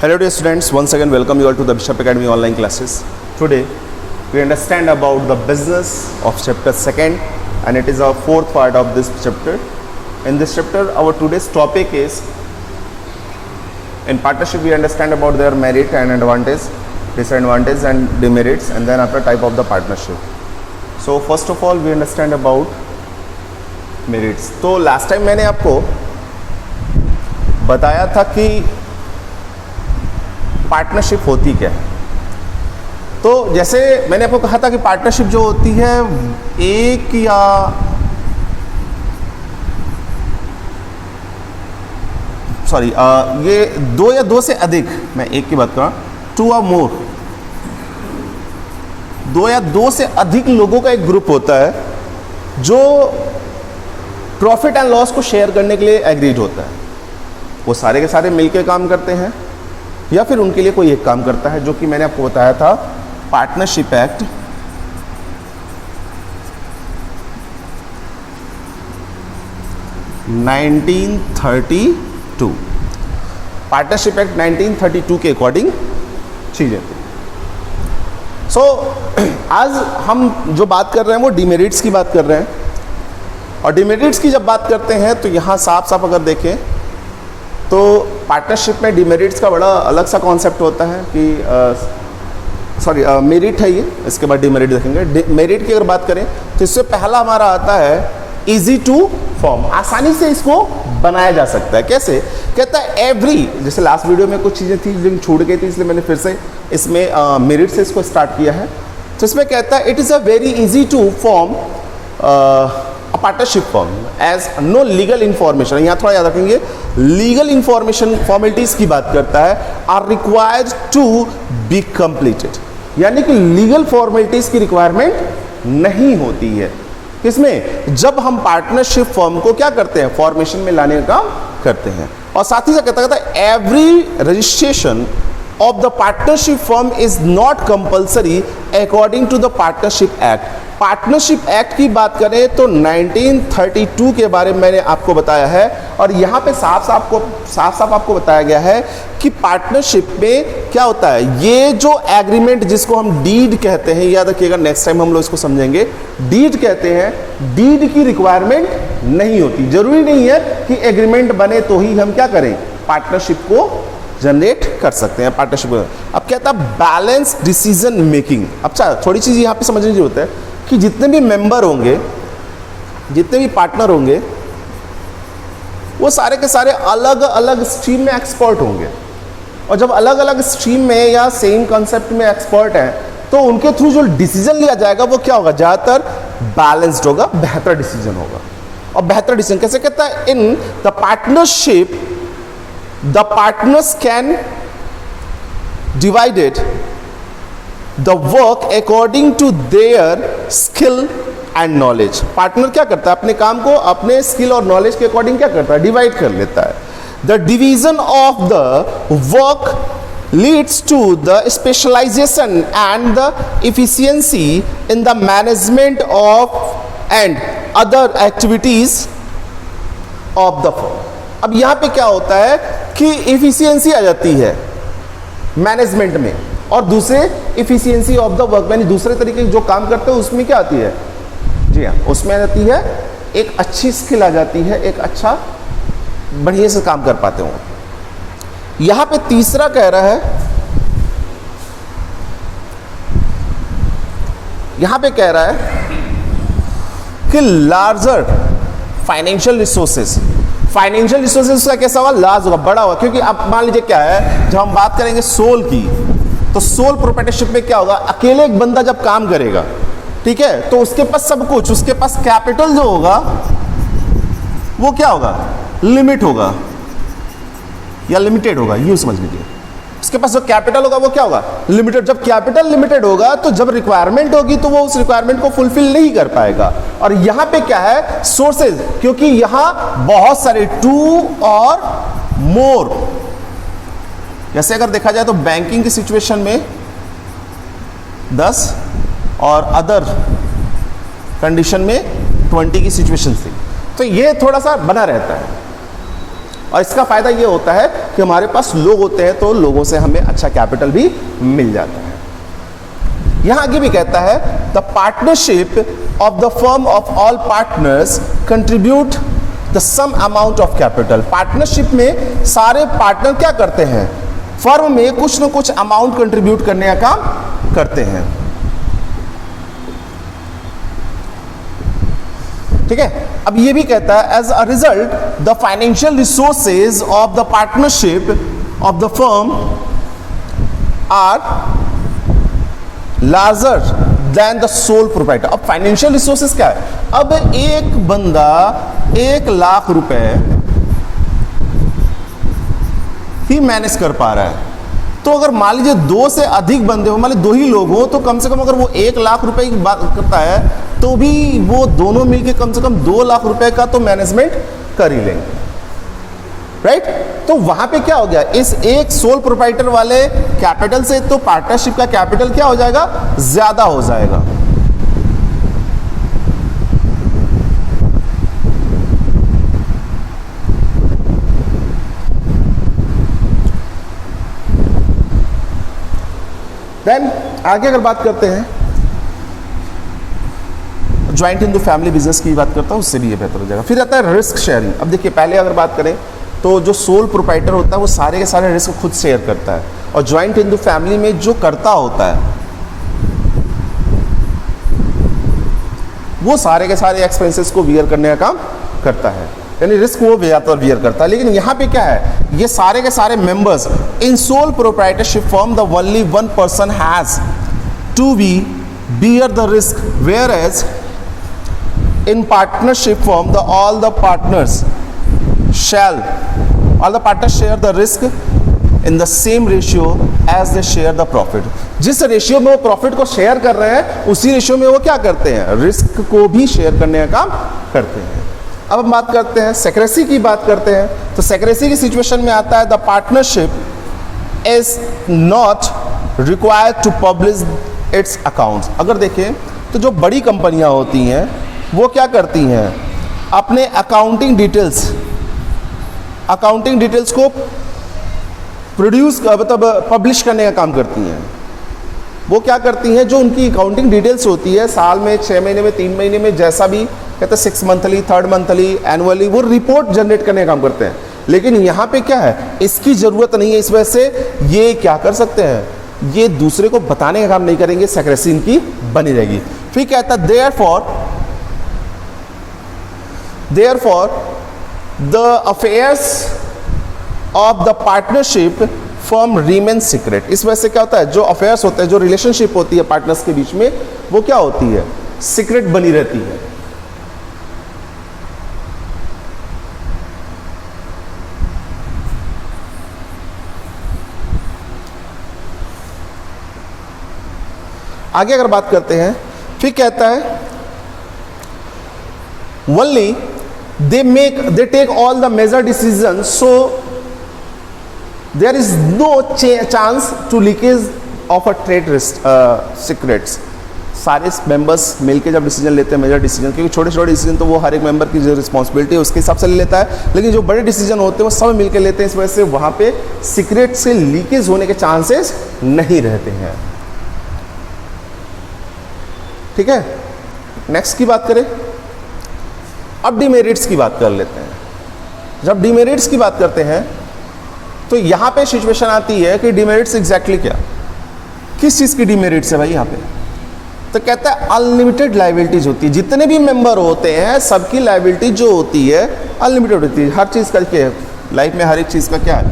Hello dear students, once again welcome you all to the Bishop Academy online classes. Today we understand about the business of chapter 2nd and it is our fourth part of this chapter. In this chapter our today's topic is in partnership we understand about their merit and advantage, disadvantage and demerits, and then after type of the partnership. So first of all we understand about merits. तो last time मैंने आपको बताया था कि partnership होती क्या है। तो जैसे मैंने आपको कहा था कि पार्टनरशिप जो होती है एक या ये दो या दो से अधिक, मैं एक की बात कर रहा हूं, टू और मोर, दो या दो से अधिक लोगों का एक ग्रुप होता है जो प्रॉफिट एंड लॉस को शेयर करने के लिए एग्रीड होता है। वो सारे के सारे मिलकर काम करते हैं या फिर उनके लिए कोई एक काम करता है, जो कि मैंने आपको बताया था पार्टनरशिप एक्ट 1932, पार्टनरशिप एक्ट 1932 के अकॉर्डिंग चीजें थी। सो आज हम जो बात कर रहे हैं वो डिमेरिट्स की बात कर रहे हैं, और डिमेरिट्स की जब बात करते हैं तो यहाँ साफ साफ अगर देखें तो पार्टनरशिप में डिमेरिट्स का बड़ा अलग सा कॉन्सेप्ट होता है कि मेरिट है ये, इसके बाद डिमेरिट देखेंगे। मेरिट की अगर बात करें तो इससे पहला हमारा आता है इजी टू फॉर्म, आसानी से इसको बनाया जा सकता है। कैसे? कहता है एवरी, जैसे लास्ट वीडियो में कुछ चीज़ें थी जो छूट गई थी इसलिए मैंने फिर से इसमें मेरिट से इसको स्टार्ट किया है। तो इसमें कहता है it is a very easy to form a partnership firm as no legal information, यहाँ थोड़ा याद रखेंगे, लीगल इंफॉर्मेशन फॉर्मेलिटीज की बात करता है, are required to be completed, यानी कि लीगल फॉर्मेलिटीज की रिक्वायरमेंट नहीं होती है। इसमें जब हम पार्टनरशिप फर्म को क्या करते हैं, फॉर्मेशन में लाने का काम करते हैं। और साथ ही साथ कहता है every registration of the partnership firm is not compulsory according to the partnership act. Partnership act की बात करें तो 1932 के बारे में मैंने आपको बताया है, और यहाँ पे साफ साफ आपको बताया गया है कि पार्टनरशिप में क्या होता है। ये जो एग्रीमेंट जिसको हम डीड कहते हैं, याद रखिएगा नेक्स्ट टाइम हम लोग इसको समझेंगे, डीड कहते हैं, डीड की रिक्वायरमेंट नहीं होती। जरूरी नहीं है कि एग्रीमेंट बने तो ही हम क्या करें, पार्टनरशिप को जनरेट कर सकते हैं पार्टनरशिप। अब कहता है बैलेंस डिसीजन मेकिंग। अच्छा, थोड़ी चीज़ यहाँ पे समझने की जरूरत है कि जितने भी मेंबर होंगे, जितने भी पार्टनर होंगे, वो सारे के सारे अलग अलग स्ट्रीम में एक्सपर्ट होंगे, और जब अलग अलग स्ट्रीम में या सेम कॉन्सेप्ट में एक्सपर्ट हैं तो उनके थ्रू जो डिसीजन लिया जाएगा वो क्या होगा, ज़्यादातर बैलेंस्ड होगा, बेहतर डिसीजन होगा। और बेहतर डिसीजन कैसे? कहता है इन the partnership the partners can divided the work according to their skill and knowledge. Partner क्या करता है, अपने काम को अपने स्किल और नॉलेज के अकॉर्डिंग क्या करता है, डिवाइड कर लेता है। The division of the work leads to the specialization and the efficiency in the management of and other activities of the firm. अब यहाँ पे क्या होता है कि इफिशियंसी आ जाती है मैनेजमेंट में, और दूसरे इफिशियंसी ऑफ द वर्क, यानी दूसरे तरीके जो काम करते हैं उसमें क्या आती है, जी हाँ, उसमें आ जाती है एक अच्छी स्किल आ जाती है, एक अच्छा बढ़िया से काम कर पाते हो। यहाँ पे तीसरा कह रहा है, यहाँ पे कह रहा है कि larger financial resources, financial resources का कैसा होगा, लार्ज होगा, बड़ा होगा। क्योंकि अब मान लीजिए क्या है, जब हम बात करेंगे सोल की, तो सोल प्रोप्राइटरशिप में क्या होगा, अकेले एक बंदा जब काम करेगा, ठीक है, तो उसके पास सब कुछ, उसके पास कैपिटल जो होगा वो क्या होगा, लिमिट होगा या लिमिटेड होगा, यूं समझ लीजिए। उसके पास जो कैपिटल होगा वो क्या होगा, लिमिटेड। जब कैपिटल लिमिटेड होगा तो जब रिक्वायरमेंट होगी तो वो उस रिक्वायरमेंट को फुलफिल नहीं कर पाएगा। और यहां पे क्या है, सोर्सेज, क्योंकि यहां बहुत सारे टू और मोर, जैसे अगर देखा जाए तो बैंकिंग की सिचुएशन में 10 और अदर कंडीशन में 20 की सिचुएशन थी, तो ये थोड़ा सा बना रहता है। और इसका फायदा ये होता है कि हमारे पास लोग होते हैं तो लोगों से हमें अच्छा कैपिटल भी मिल जाता है। यहां आगे भी कहता है the partnership of the firm of all partners contribute the sum amount of capital. Partnership में सारे पार्टनर क्या करते हैं, फर्म में कुछ ना कुछ अमाउंट कंट्रीब्यूट करने का काम करते हैं। ठीक है, अब ये भी कहता है as a result the financial resources of the partnership of the firm are larger than the sole proprietor. अब फाइनेंशियल रिसोर्सेज क्या है, अब एक बंदा 1 लाख रुपए ही मैनेज कर पा रहा है, तो अगर मान लीजिए 2 से अधिक बंदे हो, मान लीजिए 2 ही लोग हो, तो कम से कम अगर वो 1 लाख रुपए की बात करता है तो भी वो दोनों मिलके कम से कम 2 लाख रुपए का तो मैनेजमेंट कर ही लेंगे, राइट। तो वहां पे क्या हो गया, इस एक सोल प्रोप्राइटर वाले कैपिटल से तो पार्टनरशिप का कैपिटल क्या हो जाएगा, ज्यादा हो जाएगा। देन आगे अगर बात करते हैं joint in the family business की बात करता हूं, उससे भी ये बेहतर हो जाएगा। फिर आता है रिस्क शेयरिंग। अब देखिए पहले अगर बात करें तो जो सोल प्रोप्राइटर होता है वो सारे के सारे रिस्क खुद शेयर करता है, और ज्वाइंट इन द फैमिली में जो करता होता है वो सारे के सारे एक्सपेंसेस को वियर करने का काम करता है, यानी रिस्क वो वियर करता है। लेकिन यहाँ पे क्या है, ये सारे के सारे members in sole proprietorship firm the only one person has to be bear the risk, whereas in partnership firm all the partners share the risk in the same ratio as they share the profit। जिस ratio में वो profit को share कर रहे हैं उसी ratio में वो क्या करते हैं, रिस्क को भी शेयर करने का काम करते हैं। अब हम बात करते हैं सेक्रेसी की बात करते हैं, तो सेक्रेसी की सिचुएशन में आता है the partnership is not required to publish its accounts. अगर देखें तो जो बड़ी कंपनियां होती हैं वो क्या करती हैं, अपने अकाउंटिंग डिटेल्स को प्रोड्यूस मतलब पब्लिश करने का काम करती हैं। वो क्या करती हैं, जो उनकी अकाउंटिंग डिटेल्स होती है साल में, 6 महीने में, 3 महीने में, जैसा भी कहते हैं 6 मंथली, 3rd मंथली, एनुअली, वो रिपोर्ट जनरेट करने का काम करते हैं। लेकिन यहाँ पे क्या है, इसकी ज़रूरत नहीं है, इस वजह से ये क्या कर सकते हैं, ये दूसरे को बताने का काम नहीं करेंगे, सेक्रेसी इनकी बनी रहेगी। फिर कहता है therefore the affairs of the partnership firm remain secret। इस वजह से क्या होता है, जो अफेयर्स होते हैं, जो रिलेशनशिप होती है पार्टनर्स के बीच में, वो क्या होती है, सीक्रेट बनी रहती है। आगे अगर बात करते हैं, फिर कहता है only they take all the major decisions, so there is no chance to leakage of a trade secrets। सारे मेंबर्स मिलके जब डिसीजन लेते हैं, मेजर डिसीजन, क्योंकि छोटे छोटे डिसीजन तो वो हर एक मेंबर की जो रिस्पॉन्सिबिलिटी है उसके हिसाब से ले लेता है, लेकिन जो बड़े डिसीजन होते हैं वो सब मिलके लेते हैं, इस वजह से वहाँ पे सीक्रेट से लीकेज होने के चांसेस नहीं रहते हैं। ठीक है, नेक्स्ट की बात करें, अब डिमेरिट्स की बात कर लेते हैं। जब डिमेरिट्स की बात करते हैं तो यहां पे सिचुएशन आती है कि डिमेरिट्स एग्जैक्टली क्या, किस चीज की डिमेरिट्स है भाई यहाँ पे, तो कहता है अनलिमिटेड लायबिलिटीज होती है। जितने भी मेंबर होते हैं सबकी लायबिलिटी जो होती है अनलिमिटेड होती है। हर चीज़ का क्या है लाइफ में, हर एक चीज़ का क्या है,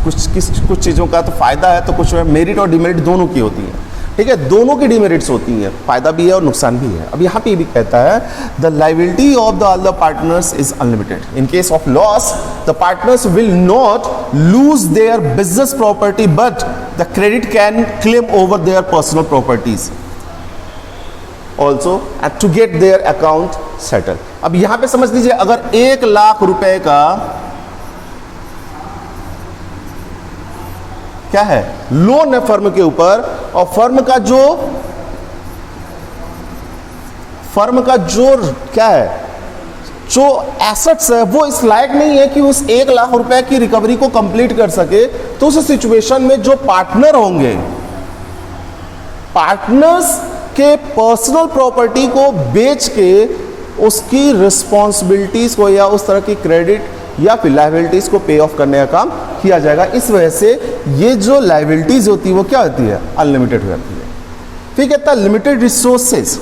कुछ चीज़ों का तो फायदा है, तो कुछ मेरिट और डिमेरिट दोनों की होती है। ठीक है, दोनों की डिमेरिट्स होती हैं, फायदा भी है और नुकसान भी है। अब यहाँ पे भी कहता है the liability of the all the partners is unlimited. In case of loss the partners will not lose their business property but the credit can claim over their personal properties also and to get their account settle. अब यहाँ पे समझ लीजिए, अगर 1 लाख रुपए का क्या है लोन है फर्म के ऊपर, और फर्म का जो क्या है जो एसेट्स है वो इस लायक नहीं है कि उस 1 लाख रुपए की रिकवरी को कंप्लीट कर सके, तो उस सिचुएशन में जो पार्टनर होंगे, पार्टनर्स के पर्सनल प्रॉपर्टी को बेच के उसकी रिस्पॉन्सिबिलिटीज को या उस तरह की क्रेडिट या फिर लाइबिलिटीज को पे ऑफ करने का काम किया जाएगा। इस वजह से ये जो लाइबिलिटीज होती है वो क्या होती है, अनलिमिटेड हो जाती है। फिर कहता है लिमिटेड रिसोर्सेज,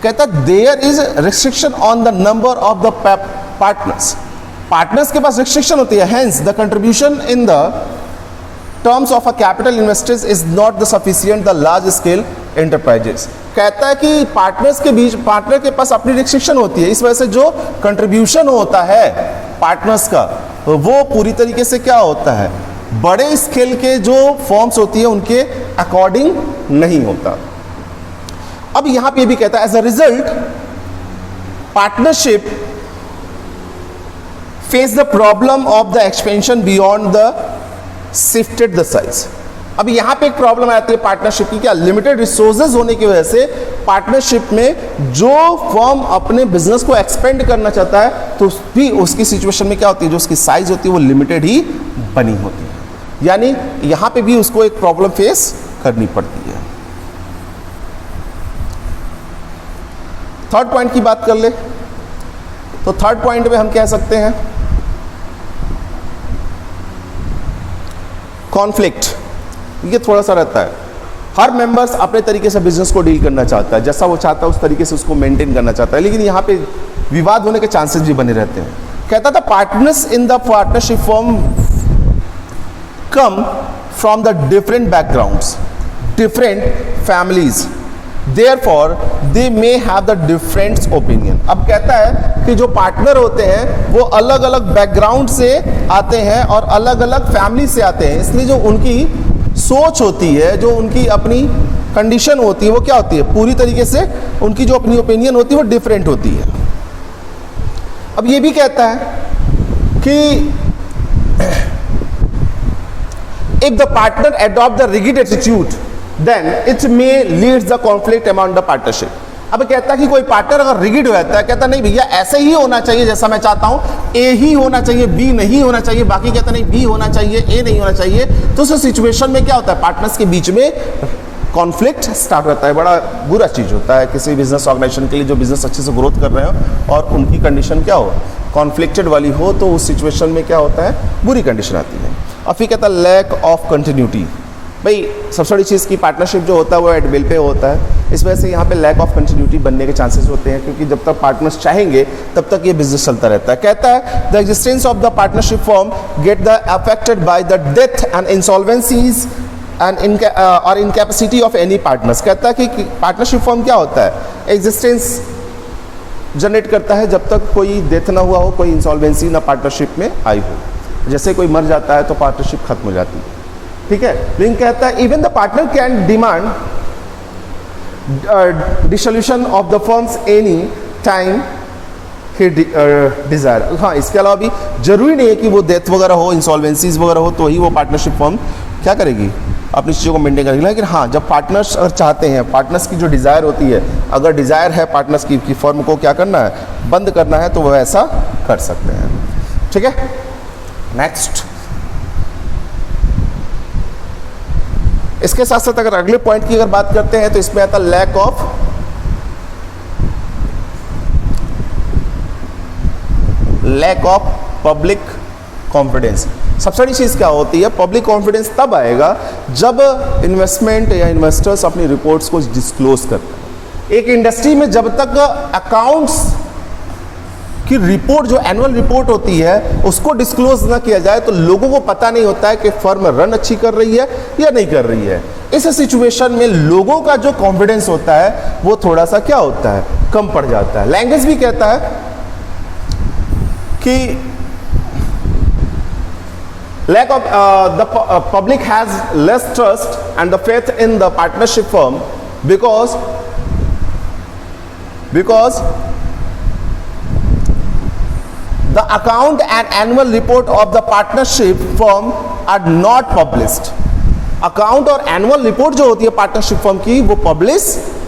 कहता है there is restriction on the number of the partners, partners के पास रिस्ट्रिक्शन होती है, hence the contribution in the terms of a capital investors is not the sufficient the large scale enterprises. कहता है कि partners के बीच, पार्टनर के पास अपनी रिस्ट्रिक्शन होती है, इस वजह से जो कंट्रीब्यूशन होता है पार्टनर्स का वो पूरी तरीके से क्या होता है, बड़े स्केल के जो फॉर्म्स होती है उनके अकॉर्डिंग नहीं होता। अब यहां पे भी कहता है as a result partnership face the problem of the expansion beyond the shifted the size. अब यहां पे एक प्रॉब्लम आती है पार्टनरशिप की, क्या लिमिटेड रिसोर्सेज होने की वजह से पार्टनरशिप में जो फर्म अपने बिजनेस को एक्सपेंड करना चाहता है तो भी उसकी सिचुएशन में क्या होती है, जो उसकी साइज होती है वो लिमिटेड ही बनी होती है, यानी यहां पे भी उसको एक प्रॉब्लम फेस करनी पड़ती है। थर्ड पॉइंट की बात कर ले तो थर्ड पॉइंट में हम कह सकते हैं कॉन्फ्लिक्ट। ये थोड़ा सा रहता है, हर मेंबर्स अपने तरीके से बिजनेस को डील करना चाहता है, जैसा वो चाहता है उस तरीके से उसको मेंटेन करना चाहता है, लेकिन यहाँ पे विवाद होने के चांसेस भी बने रहते हैं। कहता था partners in the partnership form come from the different backgrounds, different families, therefore they may have the different opinion। अब कहता है कि जो पार्टनर होते हैं वो अलग अलग बैकग्राउंड से आते हैं और अलग अलग फैमिली से आते हैं, इसलिए जो उनकी सोच होती है, जो उनकी अपनी कंडीशन होती है वो क्या होती है, पूरी तरीके से उनकी जो अपनी ओपिनियन होती है वो डिफरेंट होती है। अब ये भी कहता है कि if the partner adopt the rigid attitude then it may lead the conflict among the partnership। अब कहता है कि कोई पार्टनर अगर रिगिड हो जाता है, कहता नहीं भैया ऐसे ही होना चाहिए जैसा मैं चाहता हूं, ए ही होना चाहिए, बी नहीं होना चाहिए, बाकी कहता नहीं बी होना चाहिए, ए नहीं होना चाहिए, तो उस सिचुएशन में क्या होता है, पार्टनर्स के बीच में कॉन्फ्लिक्ट स्टार्ट होता है। बड़ा बुरा चीज होता है किसी बिजनेस ऑर्गेनाइजेशन के लिए, जो बिजनेस अच्छे से ग्रोथ कर रहे हो और उनकी कंडीशन क्या हो, कॉन्फ्लिक्टेड वाली हो, तो उस सिचुएशन में क्या होता है, बुरी कंडीशन आती है। और फिर कहता है लैक ऑफ कंटिन्यूटी। भाई सबसे बड़ी चीज़ की पार्टनरशिप जो होता है वो एट विल पे होता है, इस वजह से यहाँ पे लैक ऑफ कंटिन्यूटी बनने के चांसेस होते हैं, क्योंकि जब तक पार्टनर्स चाहेंगे तब तक ये बिजनेस चलता रहता है। कहता है the existence of the partnership form get the affected by the death and insolvencies and और इनकैपेसिटी ऑफ एनी पार्टनर्स। कहता है कि पार्टनरशिप फॉर्म क्या होता है, एग्जिस्टेंस जनरेट करता है जब तक कोई डेथ ना हुआ हो, कोई इंसॉल्वेंसी ना पार्टनरशिप में आई हो। जैसे कोई मर जाता है तो पार्टनरशिप खत्म हो जाती है, ठीक है। लेकिन कहता है even the partner can demand dissolution of the firms any time he desire. हाँ, इसके अलावा भी जरूरी नहीं है कि वो डेथ वगैरह हो, इंसॉल्वेंसीज वगैरह हो तो ही वो पार्टनरशिप फर्म क्या करेगी, अपनी चीज़ों को मेंटेन करेगी। लेकिन हाँ, जब पार्टनर्स अगर चाहते हैं, पार्टनर्स की जो डिज़ायर होती है, अगर डिज़ायर है पार्टनर्स की फर्म को क्या करना है, बंद करना है, तो वो ऐसा कर सकते हैं, ठीक है। नेक्स्ट, इसके साथ साथ अगर अगले पॉइंट की अगर बात करते हैं तो इसमें आता लैक ऑफ पब्लिक कॉन्फिडेंस। सबसे बड़ी चीज क्या होती है, पब्लिक कॉन्फिडेंस तब आएगा जब इन्वेस्टमेंट या इन्वेस्टर्स अपनी रिपोर्ट्स को डिस्क्लोज करते हैं। एक इंडस्ट्री में जब तक अकाउंट्स की रिपोर्ट, जो एनुअल रिपोर्ट होती है, उसको डिस्क्लोज ना किया जाए तो लोगों को पता नहीं होता है कि फर्म रन अच्छी कर रही है या नहीं कर रही है। इस सिचुएशन में लोगों का जो कॉन्फिडेंस होता है वो थोड़ा सा क्या होता है, कम पड़ जाता है। लैंग्वेज भी कहता है कि lack of the public has less trust and the faith in the partnership firm because the account and annual report of the partnership firm are not published। Account और एनुअल रिपोर्ट जो होती है partnership firm की वो publish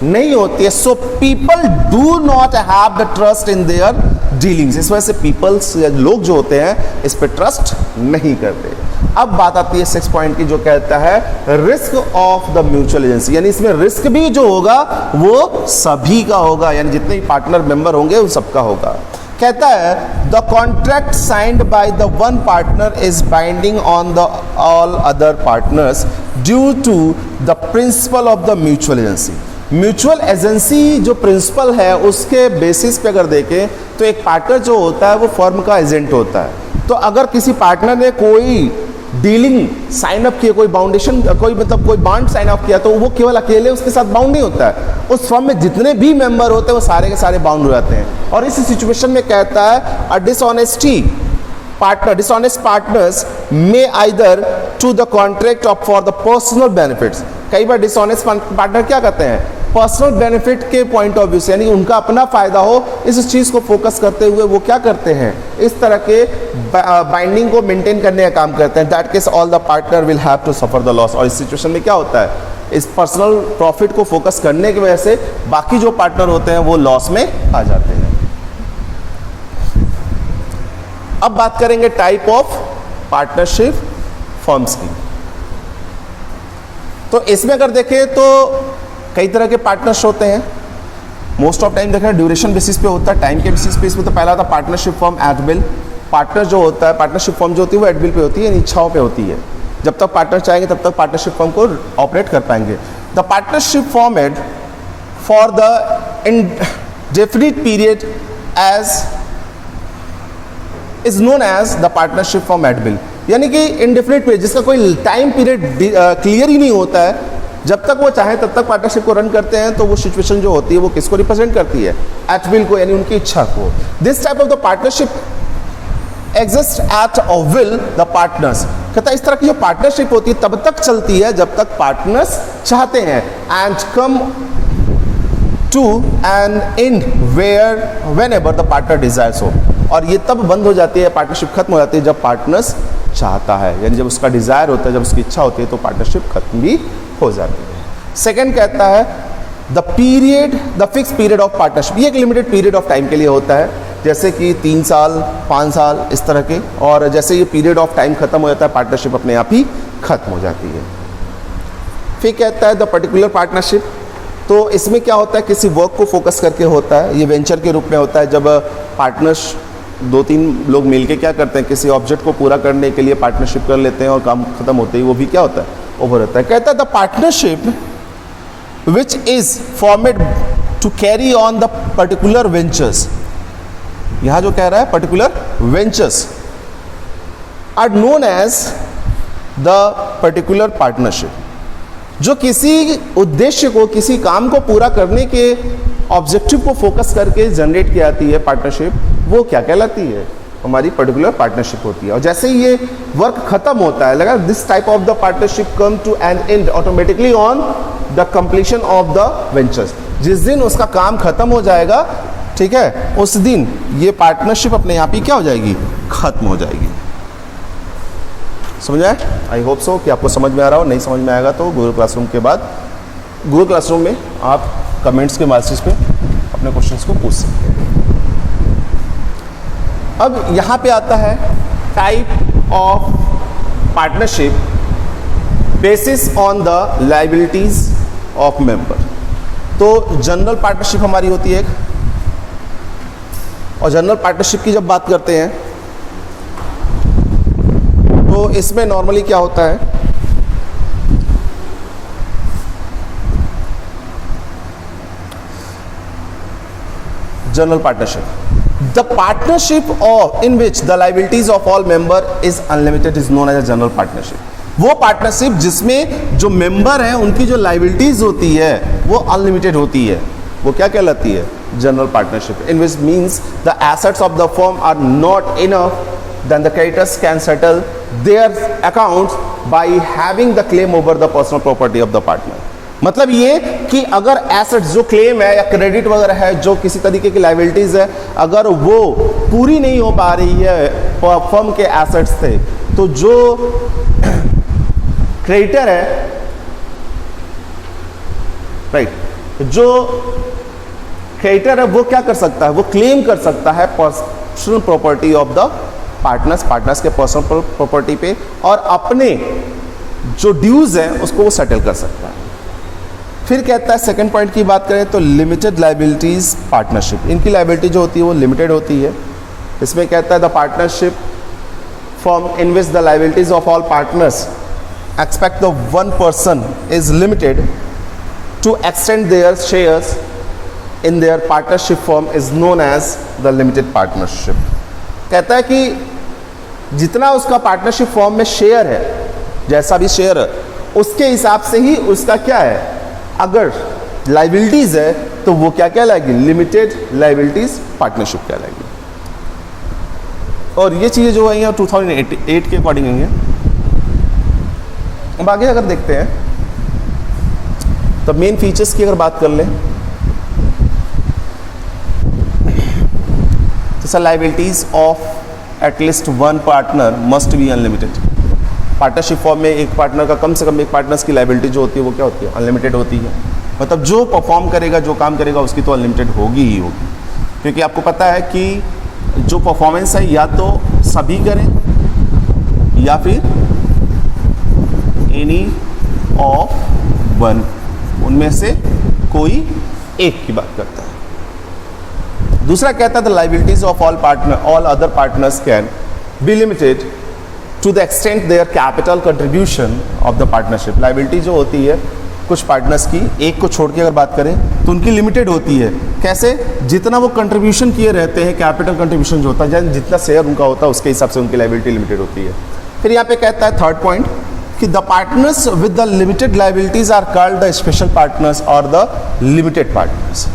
नहीं होती है। So people do not have the trust in their dealings, इस वजह से पीपल्स या लोग जो होते हैं इस पे ट्रस्ट नहीं करते। अब बात आती है 6 पॉइंट की, जो कहता है risk of the mutual agency, यानी इसमें रिस्क भी जो होगा वो सभी का होगा, यानी जितने भी पार्टनर मेंबर होंगे उन सबका होगा। कहता है the contract signed by the one partner is binding on the all other partners due to the principal of the mutual agency. Mutual agency जो प्रिंसिपल है उसके बेसिस पे अगर देखें तो एक पार्टनर जो होता है वो फर्म का एजेंट होता है। तो अगर किसी पार्टनर ने कोई डीलिंग साइन अप किया, कोई बाउंडेशन, कोई बॉन्ड साइन अप किया, तो वो केवल अकेले उसके साथ बाउंड नहीं होता है, उस फर्म में जितने भी मेंबर होते हैं वो सारे के सारे बाउंड हो जाते हैं। और इस सिचुएशन में कहता है a dishonest partners may either to the contract of for the personal benefits. कई बार डिसऑनेस्ट पार्टनर क्या करते हैं, पर्सनल बेनिफिट के पॉइंट ऑफ व्यू से, यानी उनका अपना फायदा हो इस चीज़ को फोकस करते हुए वो क्या करते हैं, इस तरह के बाइंडिंग को मेंटेन करने का काम करते हैं। That case all the partner will have to suffer the loss. और इस सिचुएशन में क्या होता है, इस पर्सनल प्रॉफिट को फोकस करने की वजह से बाकी जो पार्टनर होते हैं वो लॉस में आ जाते हैं। अब बात करेंगे टाइप ऑफ पार्टनरशिप फर्म्स की। तो इसमें अगर देखें तो कई तरह के पार्टनर्स होते हैं। मोस्ट ऑफ टाइम देखें ड्यूरेशन बेसिस पे होता है, टाइम के बेसिस पे। इसमें तो पहला होता है partnership firm at will. Partner जो होता है, पार्टनरशिप फर्म जो होती है वो एट विल पे होती है, यानी इच्छाओं पे होती है। जब तक पार्टनर चाहेंगे तब तक पार्टनरशिप फर्म को ऑपरेट कर पाएंगे। The partnership formed for the indefinite period as is known as the partnership firm at will, यानी कि इंडेफिनिट पीरियड, जिसका कोई टाइम पीरियड क्लियर ही नहीं होता है, जब तक वो चाहे तब तक पार्टनरशिप को रन करते हैं। तो वो सिचुएशन जो होती है वो किसको रिप्रेजेंट करती है, एट विल को, यानी उनकी इच्छा को। This type of the partnership exist at a will the partners. कहता है इस तरह की जो पार्टनरशिप होती है तब तक चलती है जब तक पार्टनर्स चाहते हैं, and come to an end whenever the partner desires हो। और ये तब बंद हो जाती है, पार्टनरशिप खत्म हो जाती है जब पार्टनर्स चाहता है, यानी जब उसका डिजायर होता है, जब उसकी इच्छा होती है तो पार्टनरशिप खत्म भी हो जाती है। सेकंड कहता है the fix period of partnership. ये एक लिमिटेड पीरियड ऑफ टाइम के लिए होता है, जैसे कि 3 साल 5 साल इस तरह के। और जैसे ये पीरियड ऑफ टाइम खत्म हो जाता है पार्टनरशिप अपने आप ही खत्म हो जाती है। फिर कहता है द पर्टिकुलर पार्टनरशिप। तो इसमें क्या होता है, किसी वर्क को फोकस करके होता है, ये वेंचर के रूप में होता है। जब पार्टनर्स 2-3 लोग मिलके क्या करते हैं, किसी ऑब्जेक्ट को पूरा करने के लिए पार्टनरशिप कर लेते हैं और काम खत्म होते ही वो भी क्या होता है, ओवर होता है। कहता है the partnership which is formed to carry on the particular ventures. यहां जो कह रहा है particular ventures are known as the particular partnership. जो किसी उद्देश्य को, किसी काम को पूरा करने के ऑब्जेक्टिव को फोकस करके जनरेट की जाती है पार्टनरशिप, वो क्या कहलाती है, हमारी पर्टिकुलर पार्टनरशिप होती है। और जैसे ही ये वर्क खत्म होता है, लगा this type of the partnership come to an end automatically on the completion of the ventures. जिस दिन उसका काम खत्म हो जाएगा, ठीक है, उस दिन ये पार्टनरशिप अपने आप ही क्या हो जाएगी, खत्म हो जाएगी। समझ आए? आई होप सो कि आपको समझ में आ रहा हो। नहीं समझ में आएगा तो गूगल क्लासरूम के बाद गूगल क्लासरूम में आप कमेंट्स के मैसेज पे अपने क्वेश्चंस को पूछ सकते हैं। अब यहाँ पे आता है type of partnership basis on the liabilities of member. तो जनरल पार्टनरशिप हमारी होती है एक, और जनरल पार्टनरशिप की जब बात करते हैं तो इसमें नॉर्मली क्या होता है, general partnership the partnership of in which the liabilities of all member is unlimited is known as a general partnership. वो पार्टनरशिप जिसमें जो मेंबर हैं उनकी जो लायबिलिटीज होती है वो अनलिमिटेड होती है, वो क्या कहलाती है, general partnership. In which means the assets of the firm are not enough then the creditors can settle their accounts by having the claim over the personal property of the partner। मतलब ये कि अगर assets जो claim है या credit वगैरह है, जो किसी तरीके की लायबिलिटीज है, अगर वो पूरी नहीं हो पा रही है फर्म के एसेट्स से, तो जो क्रेडिटर है, राइट, जो क्रेडिटर है वो क्या कर सकता है, वो क्लेम कर सकता है personal property of the partners के पर्सनल प्रॉपर्टी पे, और अपने जो ड्यूज है उसको वो सेटल कर सकता है। फिर कहता है सेकंड पॉइंट की बात करें तो लिमिटेड लाइबिलिटीज पार्टनरशिप, इनकी लाइबिलिटी जो होती है वो लिमिटेड होती है। इसमें कहता है the partnership form in which the liabilities of all partners expect the one person is limited to extend their shares in their partnership form is known as the limited partnership. कहता है कि जितना उसका पार्टनरशिप फॉर्म में share है, जैसा भी share है उसके हिसाब से ही उसका क्या है, अगर लाइबिलिटीज है तो वो क्या कहलाएगी, लिमिटेड लाइबिलिटीज पार्टनरशिप कहलाएगी। और ये चीज़ें जो है यहाँ 2008 के अकॉर्डिंग है। अब आगे अगर देखते हैं तो मेन फीचर्स की अगर बात कर लें तो sir liabilities of at least one partner must be unlimited. Partnership form में एक पार्टनर का कम से कम एक पार्टनर्स की लाइबिलिटी जो होती है वो क्या होती है, अनलिमिटेड होती है। मतलब जो परफॉर्म करेगा, जो काम करेगा उसकी तो अनलिमिटेड होगी ही होगी, क्योंकि आपको पता है कि जो परफॉर्मेंस है या तो सभी करें या फिर एनी ऑफ वन, उनमें से कोई एक की बात करता है। दूसरा कहता है the liabilities of all other partners can be limited to the extent their capital contribution of the partnership. Liability जो होती है कुछ पार्टनर्स की, एक को छोड़ के अगर बात करें तो उनकी लिमिटेड होती है। कैसे, जितना वो कंट्रीब्यूशन किए रहते हैं, कैपिटल कंट्रीब्यूशन जो होता है, जितना शेयर उनका होता है उसके हिसाब से उनकी लाइबिलिटी लिमिटेड होती है। फिर यहाँ पे कहता है थर्ड पॉइंट कि the partners with the limited liabilities are called the special partners और द लिमिटेड पार्टनर्स।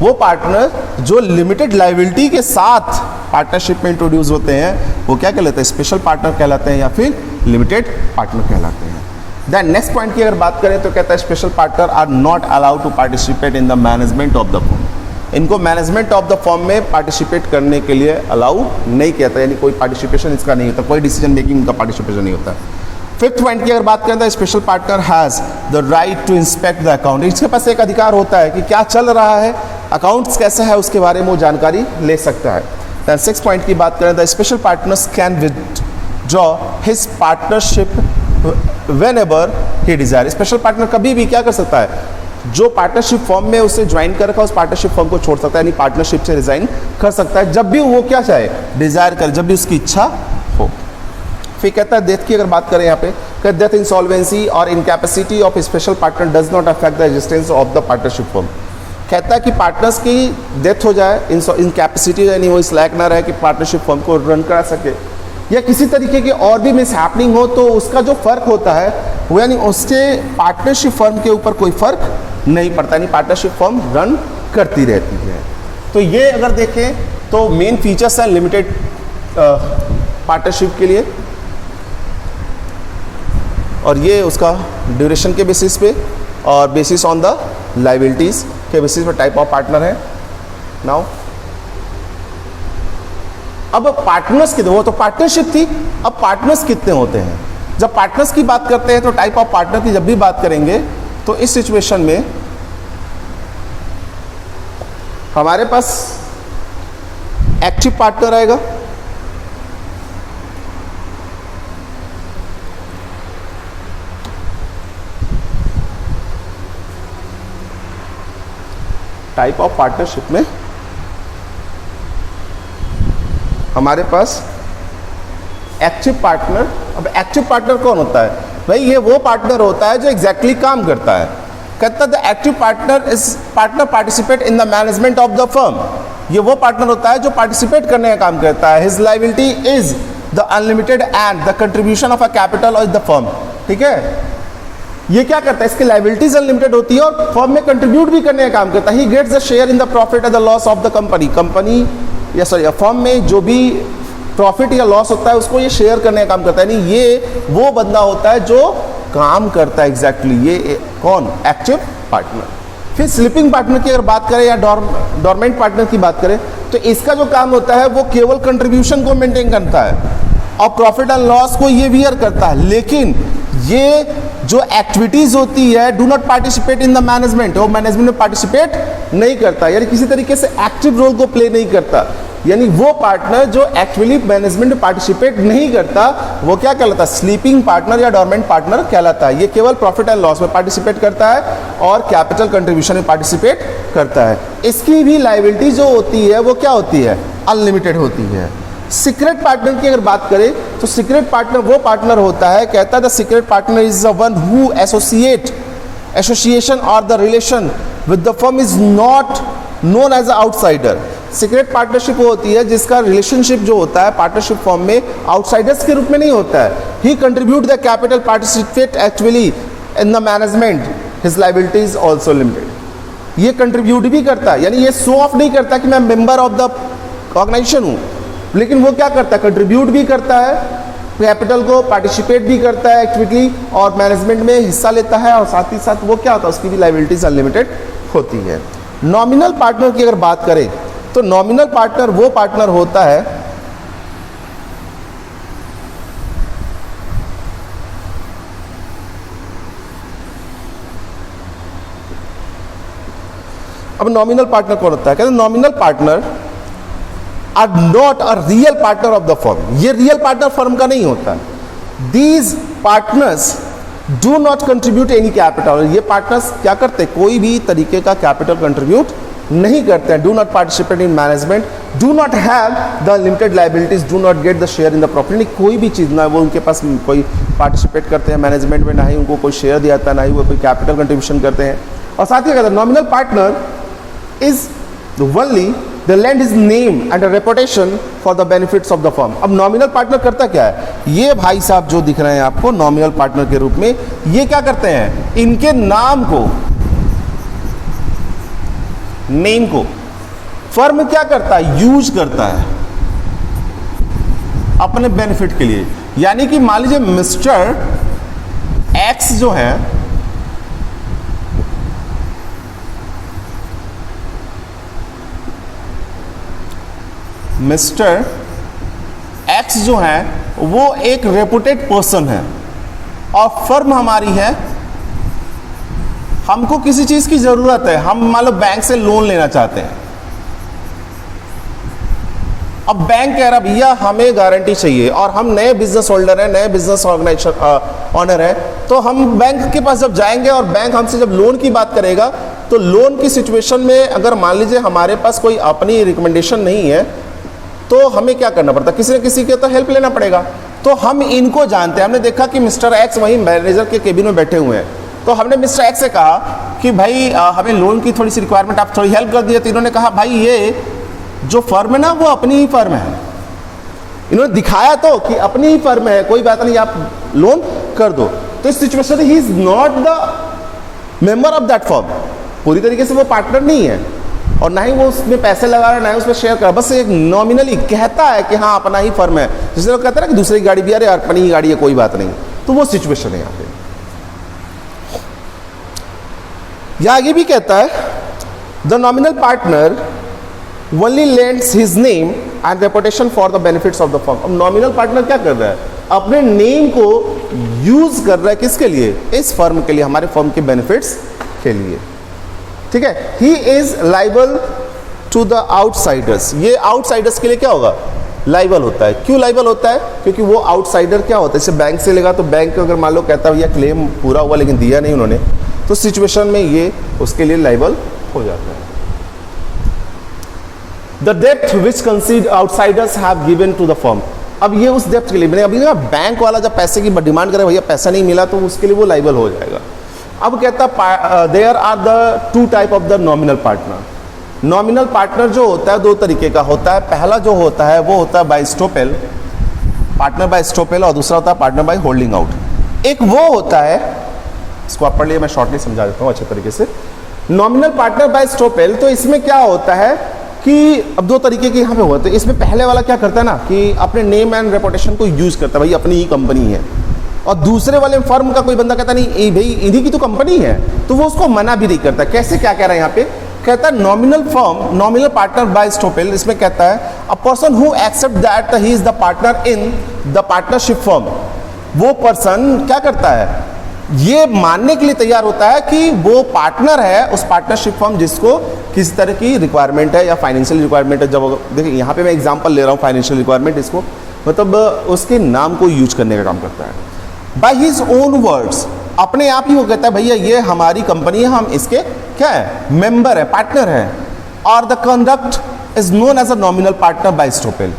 वो पार्टनर जो लिमिटेड लाइबिलिटी के साथ पार्टनरशिप में इंट्रोड्यूस होते हैं वो क्या कहलाते हैं, स्पेशल पार्टनर कहलाते हैं या फिर लिमिटेड पार्टनर कहलाते हैं। देन नेक्स्ट पॉइंट की अगर बात करें तो कहता है special partner are not allowed to participate in the management of the firm. इनको मैनेजमेंट ऑफ द फर्म में पार्टिसिपेट करने के लिए अलाउ नहीं कहता, यानी कोई पार्टिसिपेशन इसका नहीं होता, कोई डिसीजन मेकिंग इनका पार्टिसिपेशन नहीं होता। फिफ्थ पॉइंट की अगर बात करें तो special partner has the right to inspect the account. इसके पास एक अधिकार होता है कि क्या चल रहा है, अकाउंट्स कैसा है, उसके बारे में वो जानकारी ले सकता है। दैन सिक्स पॉइंट की बात करें the special partners can withdraw his partnership whenever he desire. Special partner कभी भी क्या कर सकता है, जो पार्टनरशिप फॉर्म में उसे ज्वाइन कर रखा उस पार्टनरशिप फॉर्म को छोड़ सकता है, यानी पार्टनरशिप से रिजाइन कर सकता है जब भी वो क्या चाहे, डिजायर करे, जब भी उसकी इच्छा हो। फिर कहता है डेथ की अगर बात करें यहाँ पे, डेथ इंसॉल्वेंसी और incapacity of special partner does not affect the existence of the partnership form. कहता है कि पार्टनर्स की डेथ हो जाए, इनकैपेसिटी यानी वो इस लायक ना रहे कि पार्टनरशिप फॉर्म को रन करा सके, या किसी तरीके की और भी मिस हैपनिंग हो, तो उसका जो फ़र्क होता है वो यानी उसके पार्टनरशिप फर्म के ऊपर कोई फ़र्क नहीं पड़ता, यानी पार्टनरशिप फर्म रन करती रहती है। तो ये अगर देखें तो मेन फीचर्स हैं लिमिटेड पार्टनरशिप के लिए, और ये उसका ड्यूरेशन के बेसिस पे और बेसिस ऑन द लाइबिलिटीज़ के बेसिस पे टाइप ऑफ पार्टनर है। नाउ अब पार्टनर्स कितने, वो तो पार्टनरशिप थी, अब पार्टनर्स कितने होते हैं। जब पार्टनर्स की बात करते हैं तो टाइप ऑफ पार्टनर की जब भी बात करेंगे तो इस सिचुएशन में हमारे पास एक्टिव पार्टनर आएगा, टाइप ऑफ पार्टनरशिप में हमारे पास एक्टिव पार्टनर। अब एक्टिव पार्टनर कौन होता है भाई, ये वो पार्टनर होता है जो एग्जैक्टली काम करता है। कहता है the active partner is partner participate in the management of the firm. ये वो पार्टनर होता है जो पार्टिसिपेट करने का काम करता है। His liability is the unlimited and the contribution of a capital of the firm. ठीक है, ये क्या करता है, इसकी लायबिलिटीज अनलिमिटेड होती है और फर्म में कंट्रीब्यूट भी करने का काम करता है। He gets the share in the profit and the loss of the company या सॉरी फर्म में जो भी प्रॉफिट या लॉस होता है उसको ये शेयर करने का काम करता है। यानी ये वो बंदा होता है जो काम करता है एग्जैक्टली। ये कौन, एक्टिव पार्टनर। फिर स्लीपिंग पार्टनर की अगर बात करें या डॉर्मेंट पार्टनर की बात करें तो इसका जो काम होता है वो केवल कंट्रीब्यूशन को मेंटेन करता है और प्रॉफिट एंड लॉस को ये बियर करता है, लेकिन ये जो एक्टिविटीज होती है do not participate in the management, वो मैनेजमेंट में पार्टिसिपेट नहीं करता, यानी किसी तरीके से एक्टिव रोल को प्ले नहीं करता, यानी वो पार्टनर जो एक्चुअली मैनेजमेंट में पार्टिसिपेट नहीं करता वो क्या कहलाता है, स्लीपिंग पार्टनर या डोरमेंट पार्टनर कहलाता है। ये केवल प्रॉफिट एंड लॉस में पार्टिसिपेट करता है और कैपिटल कंट्रीब्यूशन में पार्टिसिपेट करता है। इसकी भी लायबिलिटी जो होती है वो क्या होती है, अनलिमिटेड होती है। सीक्रेट पार्टनर की अगर बात करें तो सीक्रेट पार्टनर वो पार्टनर होता है, कहता है the secret partner is the one who association और the relation with the firm is not known as a outsider. Secret partnership वो होती है जिसका रिलेशनशिप जो होता है पार्टनरशिप फॉर्म में आउटसाइडर्स के रूप में नहीं होता है। He contribute the capital participate actually in the management, his liability is also limited. ये कंट्रीब्यूट भी करता है, यानी ये शो ऑफ नहीं करता कि मैं मेंबर ऑफ द ऑर्गेनाइजेशन हूँ, लेकिन वो क्या करता है, कंट्रीब्यूट भी करता है, कैपिटल को पार्टिसिपेट भी करता है एक्टिविटी और मैनेजमेंट में हिस्सा लेता है, और साथ ही साथ वो क्या होता है, उसकी भी लायबिलिटीज अनलिमिटेड होती है। नॉमिनल पार्टनर की अगर बात करें तो नॉमिनल पार्टनर वो पार्टनर होता है अब नॉमिनल पार्टनर कौन होता है, कहते हैं nominal partner are not a real partner of the firm. ये रियल पार्टनर फर्म का नहीं होता। These partners do not contribute any capital. ये पार्टनर्स क्या करते, कोई भी तरीके का कैपिटल कंट्रीब्यूट नहीं करते हैं। Do not participate in management, do not have the limited liabilities, do not get the share in the property. कोई भी चीज़ ना वो उनके पास कोई पार्टिसिपेट करते हैं मैनेजमेंट में, ना ही उनको कोई शेयर दिया जाता, ना ही वो कोई कैपिटल कंट्रीब्यूशन करते हैं। और साथ ही कहते हैं nominal partner is only the land is name and reputation for the benefits of the firm. अब नॉमिनल पार्टनर करता क्या है, ये भाई साहब जो दिख रहे हैं आपको नॉमिनल पार्टनर के रूप में, ये क्या करते हैं, इनके नाम को, नेम को फर्म क्या करता है, यूज करता है अपने बेनिफिट के लिए। यानी कि मान लीजिए मिस्टर एक्स जो है, मिस्टर एक्स जो है वो एक रेपुटेड पर्सन है और फर्म हमारी है, हमको किसी चीज की जरूरत है, हम मान लो बैंक से लोन लेना चाहते हैं। अब बैंक कह रहा भैया हमें गारंटी चाहिए और हम नए बिजनेस होल्डर हैं, नए बिजनेस ऑर्गेनाइजेशन ऑनर है, तो हम बैंक के पास जब जाएंगे और बैंक हमसे जब लोन की बात करेगा तो लोन की सिचुएशन में अगर मान लीजिए हमारे पास कोई अपनी रिकमेंडेशन नहीं है तो हमें क्या करना पड़ता है, किसी न किसी के तो हेल्प लेना पड़ेगा। तो हम इनको जानते हैं, हमने देखा कि मिस्टर एक्स वहीं मैनेजर के केबिन में बैठे हुए हैं, तो हमने मिस्टर एक्स से कहा कि भाई हमें लोन की थोड़ी सी रिक्वायरमेंट, आप थोड़ी हेल्प कर दिए। तो इन्होंने कहा भाई ये जो फर्म है ना वो अपनी ही फर्म है, इन्होंने दिखाया तो कि अपनी ही फर्म है, कोई बात नहीं आप लोन कर दो। तो इस सिचुएशन में he is not the member of that firm, पूरी तरीके से वो पार्टनर नहीं है और ना ही वो उसमें पैसे लगा रहा है, ना ही उसमें शेयर कर रहा, बस एक नॉमिनली कहता है कि हाँ अपना ही फर्म है। जिसे लोग कहते हैं ना कि दूसरी गाड़ी भी, अरे यार अपनी ही गाड़ी है कोई बात नहीं, तो वो सिचुएशन है यहाँ पे। या आगे भी कहता है the nominal partner only lends his name and reputation for the benefits of the firm. अब नॉमिनल पार्टनर क्या कर रहा है, अपने नेम को यूज कर रहा है किसके लिए, इस फर्म के लिए, हमारे फर्म के बेनिफिट्स के लिए, ठीक है। He is liable to the outsiders. ये आउटसाइडर्स के लिए क्या होगा, लाइबल होता है। क्यों लाइबल होता है, क्योंकि वो आउटसाइडर क्या होता है, जैसे बैंक से लेगा तो बैंक अगर मान लो कहता है भैया क्लेम पूरा हुआ लेकिन दिया नहीं उन्होंने, तो सिचुएशन में ये उसके लिए लाइबल हो जाता है। The depth which concede outsiders have given to the firm. अब ये उस डेप्थ के लिए, मैंने अभी ना बैंक वाला जब पैसे की डिमांड करे भैया पैसा नहीं मिला तो उसके लिए वो लाइबल हो जाएगा। अब कहता there are the two type of the nominal partner. Nominal partner जो होता है दो तरीके का होता है। पहला जो होता है वो होता है bye estoppel, partner by estoppel, और दूसरा होता है पार्टनर बाय होल्डिंग आउट। एक वो होता है, इसको आप पढ़ लिए, मैं शॉर्टली समझा देता हूँ अच्छे तरीके से। नॉमिनल पार्टनर बाय स्टॉपेल, तो इसमें क्या होता है कि अब दो तरीके के यहाँ पे होते हैं। इसमें पहले वाला क्या करता है ना कि अपने नेम एंड रेपुटेशन को यूज करता है, भाई अपनी ही कंपनी है, और दूसरे वाले फर्म का कोई बंदा कहता नहीं भाई इन्हीं की तो कंपनी है, तो वो उसको मना भी नहीं करता। कैसे, क्या कह रहा है यहाँ पे, कहता है nominal firm, nominal partner by estoppel, इसमें कहता है a person who accept that he is the partner in the partnership firm. वो पर्सन क्या करता है, ये मानने के लिए तैयार होता है कि वो पार्टनर है उस पार्टनरशिप फर्म जिसको किस तरह की रिक्वायरमेंट है या फाइनेंशियल रिक्वायरमेंट है। जब देखिए यहाँ पे मैं एग्जांपल ले रहा हूँ फाइनेंशियल रिक्वायरमेंट, इसको मतलब उसके नाम को यूज करने का काम करता है। बाय हिज ओन वर्ड्स, अपने आप ही वो कहता है भैया ये हमारी कंपनी है, हम इसके क्या है, मेंबर है, पार्टनर है। और the conduct is known as a nominal partner by estoppel,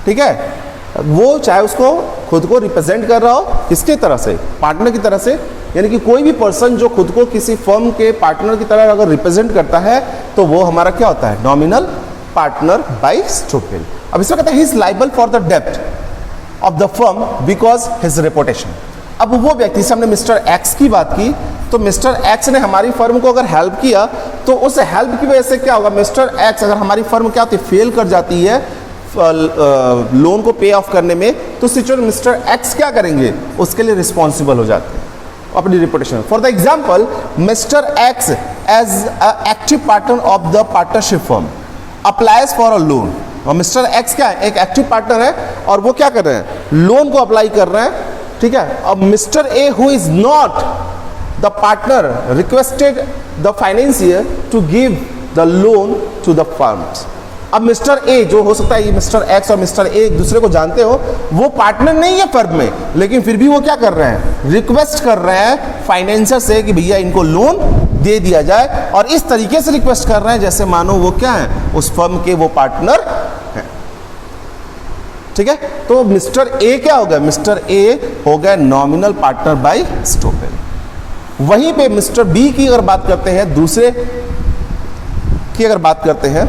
ठीक है। वो चाहे उसको खुद को रिप्रेजेंट कर रहा हो किसके तरह से, पार्टनर की तरह से, यानी कि कोई भी पर्सन जो खुद को किसी फर्म के पार्टनर की तरह अगर रिप्रेजेंट करता है तो वो हमारा क्या होता है, नॉमिनल पार्टनर बाय स्टॉपेल। अब इसमें कहता है he is liable for the डेब्ट of the firm because his reputation. अब वो व्यक्ति से हमने मिस्टर एक्स की बात की, तो मिस्टर एक्स ने हमारी फर्म को अगर हेल्प किया तो उस हेल्प की वजह से क्या होगा, मिस्टर एक्स अगर हमारी फर्म क्या होती है, फेल कर जाती है लोन को पे ऑफ करने में, तो सिचुएशन मिस्टर एक्स क्या करेंगे, उसके लिए रिस्पॉन्सिबल हो जाते हैं अपनी reputation. For the example mister X as active partner of the partnership firm applies for a loan. और मिस्टर एक्स क्या है, एक एक्टिव पार्टनर है और वो क्या कर रहे हैं, लोन को अप्लाई कर रहे हैं, ठीक है। अब mister A who is not the partner requested the financier to give the loan to the firms. अब मिस्टर ए जो हो सकता है, ये मिस्टर एक्स और मिस्टर ए एक दूसरे को जानते हो, वो पार्टनर नहीं है फर्म में, लेकिन फिर भी वो क्या कर रहे हैं, रिक्वेस्ट कर रहे हैं फाइनेंसर से कि भैया इनको लोन दे दिया जाए, और इस तरीके से रिक्वेस्ट कर रहे हैं जैसे मानो वो क्या है, उस फर्म के वो पार्टनर हैं, ठीक है। तो मिस्टर ए क्या हो गया, मिस्टर ए हो गया नॉमिनल पार्टनर बाय स्टॉपेल। वहीं पे मिस्टर बी की अगर बात करते हैं, दूसरे की अगर बात करते हैं,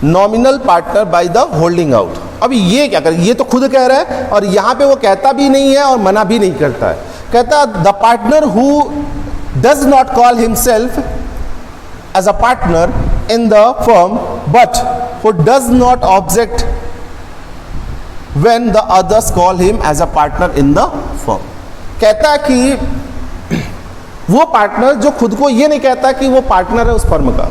nominal partner by the holding out. अब ये क्या कर, ये तो खुद कह रहा है और यहां पे वो कहता भी नहीं है और मना भी नहीं करता है। कहता the partner who does not call himself as a partner in the firm but who does not object when the others call him as a partner in the firm. कहता है कि वो पार्टनर जो खुद को ये नहीं कहता कि वो पार्टनर है उस फर्म का,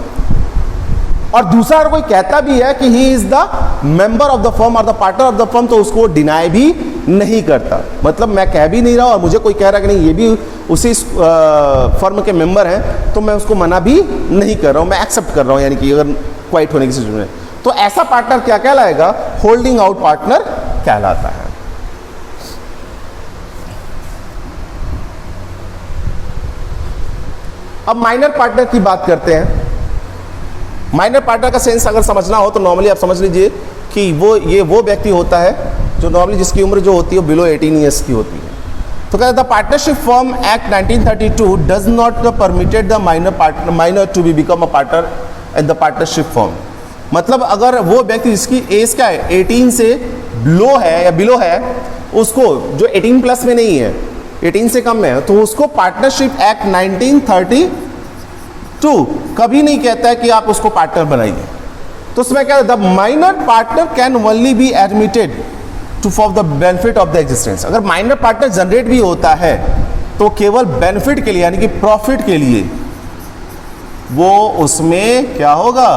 और दूसरा अगर कोई कहता भी है कि he is the member of the firm और the partner of the firm, तो उसको डिनाई भी नहीं करता। मतलब मैं कह भी नहीं रहा और मुझे कोई कह रहा है कि नहीं ये भी उसी फर्म के मेंबर हैं, तो मैं उसको मना भी नहीं कर रहा हूं, मैं एक्सेप्ट कर रहा हूं, यानी कि अगर क्वाइट होने की सिचुएशन में, तो ऐसा पार्टनर क्या कहलाएगा, होल्डिंग आउट पार्टनर कहलाता है। अब माइनर पार्टनर की बात करते हैं। माइनर पार्टनर का सेंस अगर समझना हो तो नॉर्मली आप समझ लीजिए कि वो व्यक्ति होता है जो नॉर्मली जिसकी उम्र जो होती है बिलो 18 ईयर्स की होती है। तो कहता है the partnership firm act 1932 does not permitted the minor to be become a partner in the partnership firm. मतलब अगर वो व्यक्ति जिसकी एज क्या है, 18 से लो है या बिलो है, उसको जो 18 प्लस में नहीं है, 18 से कम में है, तो उसको पार्टनरशिप एक्ट 1932 कभी नहीं कहता है कि आप उसको पार्टनर बनाइए। तो उसमें क्या है, the minor partner can only be admitted to for the benefit of the existence. अगर माइनर पार्टनर जनरेट भी होता है तो केवल बेनिफिट के लिए, यानी कि प्रॉफिट के लिए वो उसमें क्या होगा,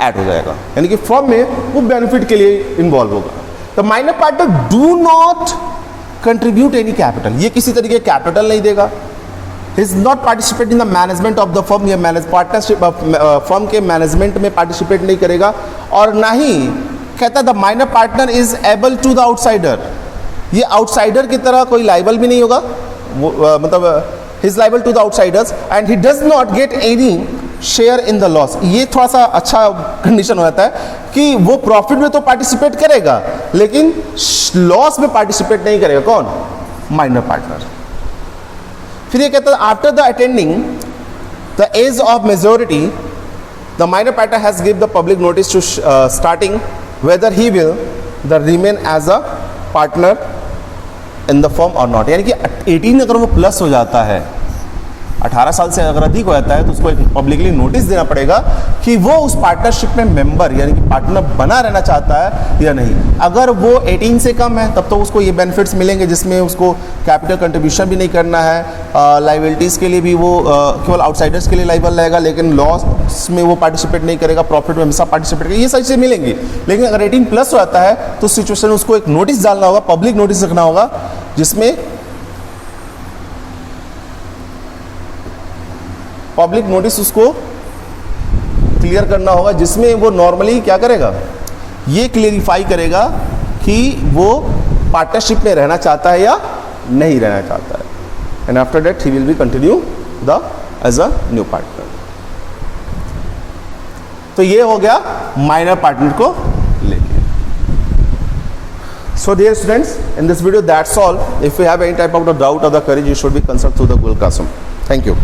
ऐड हो जाएगा, यानी कि फर्म में वो बेनिफिट के लिए इन्वॉल्व होगा। The minor partner do not contribute any capital, ये किसी तरीके कैपिटल नहीं देगा। Is not participate in the management of the firm, ये पार्टनरशिप फर्म के मैनेजमेंट में पार्टिसिपेट नहीं करेगा। और ना ही कहता the minor partner is able to the outsider, ये आउटसाइडर की तरह कोई लाइबल भी नहीं होगा, मतलब his liable to the outsiders and he does not get any share in the loss. ये थोड़ा सा अच्छा कंडीशन हो जाता है कि वो प्रॉफिट में तो पार्टिसिपेट करेगा लेकिन लॉस में पार्टिसिपेट नहीं करेगा। कौन, माइनर पार्टनर। फिर ये कहता है after the attending the age of majority the minor partner has give the public notice to starting whether he will the remain as a partner in the firm और not. यानी कि 18 अगर वो plus हो जाता है 18 साल से अगर अधिक हो जाता है तो उसको एक पब्लिकली नोटिस देना पड़ेगा कि वो उस पार्टनरशिप में मेंबर यानी कि पार्टनर बना रहना चाहता है या नहीं। अगर वो 18 से कम है तब तो उसको ये बेनिफिट्स मिलेंगे जिसमें उसको कैपिटल कंट्रीब्यूशन भी नहीं करना है, लाइबिलिटीज़ के लिए भी वो केवल आउटसाइडर्स के लिए लाइबल रहेगा, लेकिन लॉस में वो पार्टिसिपेट नहीं करेगा, प्रॉफिट में हमेशा पार्टिसिपेट करेगा, ये सारी चीज़ें मिलेंगी। लेकिन अगर 18 प्लस हो जाता है तो सिचुएशन उसको एक नोटिस डालना होगा, पब्लिक नोटिस रखना होगा, जिसमें पब्लिक नोटिस उसको क्लियर करना होगा, जिसमें वो नॉर्मली क्या करेगा, ये क्लियरिफाई करेगा कि वो पार्टनरशिप में रहना चाहता है या नहीं रहना चाहता है। And after that he will be continue the as a new partner. तो ये हो गया माइनर पार्टनर को लेके। So dear students, in this video that's all. If you have any type of doubt or the query, you should be consult through the Google Classroom. Thank you.